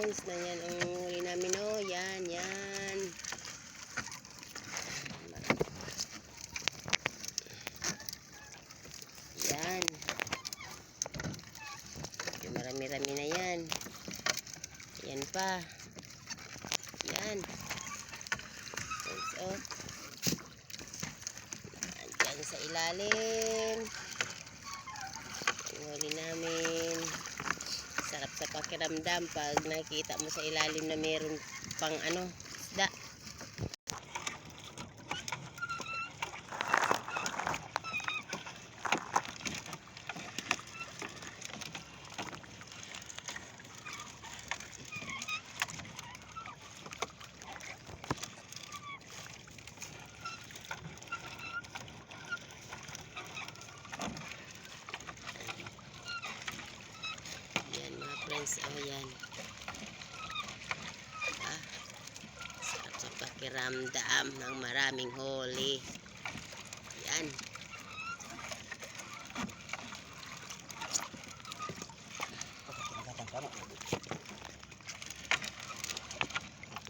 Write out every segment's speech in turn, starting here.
friends, na yan ang huli namin. Oh, yan, yan. Yan. Marami-rami na yan. Yan pa. Yan. Friends, oh. Andyan sa ilalim. Huli namin. Sarap sa pakiramdam pag nakita mo sa ilalim na meron pang isda. Friends, oh yan. Sarap sa pakiramdam ng maraming huli. Yan.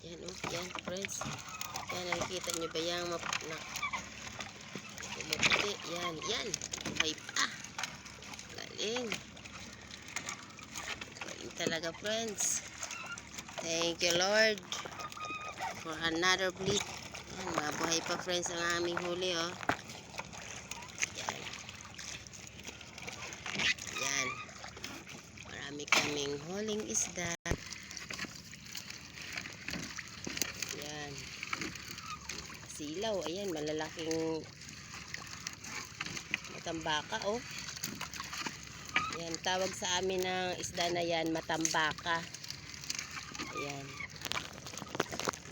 Yan, oh, yan friends. Yan, nakikita nyo ba yung pumuputi? Yan, yan. May pa. Galing. Talaga friends. Thank you Lord for another bleed. Yan, mabuhay pa friends ang aming huli, oh. Yan. Yan. Marami kaming huling isda. Yan. Silaw, ayan, malalaking matambaka, oh. Yan, tawag sa amin ng isda na yan, matambaka. Ayan.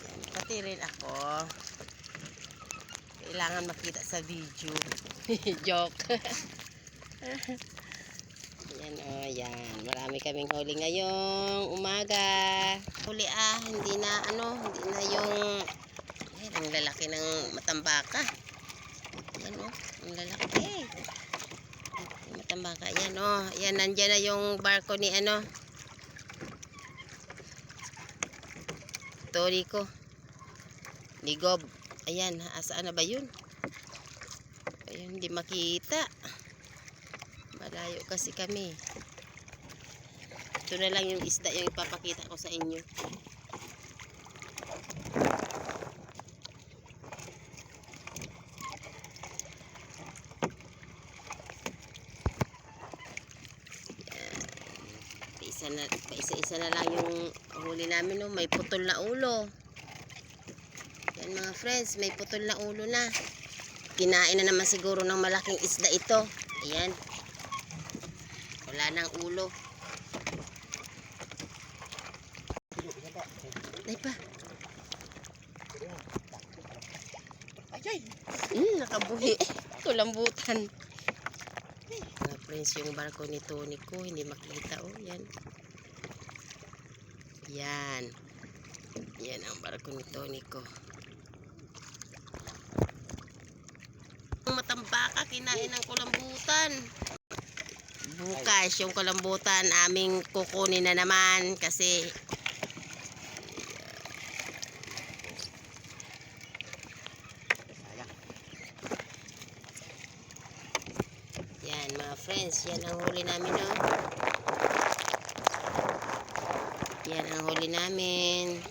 Yan, pati rin ako. Kailangan makita sa video. Joke. Yan, oh, yan. Marami kaming huli ngayong umaga. Huli hindi na hindi na yung ang lalaki ng matambaka. Yan, oh, ang lalaki. Matambaka yan, oh. Yan, nandyan na yung barko ni Tony ko. Ni Gob. Ayan, asaan na ba yun? Ayun, hindi makita. Malayo kasi kami. Ito na lang yung isda yung ipapakita ko sa inyo. Isa-isa na lang yung huli namin, no? May putol na ulo. Yan mga friends, may putol na ulo na. Kinain na naman siguro ng malaking isda ito. Ayan. Wala nang ulo. Ay pa. Nakabuhi. Kulambutan. Mga friends, yung barko ni Tony ko hindi makita, oh. Yan. Yan. Yan ang barko ni Tony ko. Matambaka, kinain ng kulambutan. Bukas yung kulambutan aming kukunin na naman kasi yan mga friends, yan ang huli namin, no? Yan ang huli namin.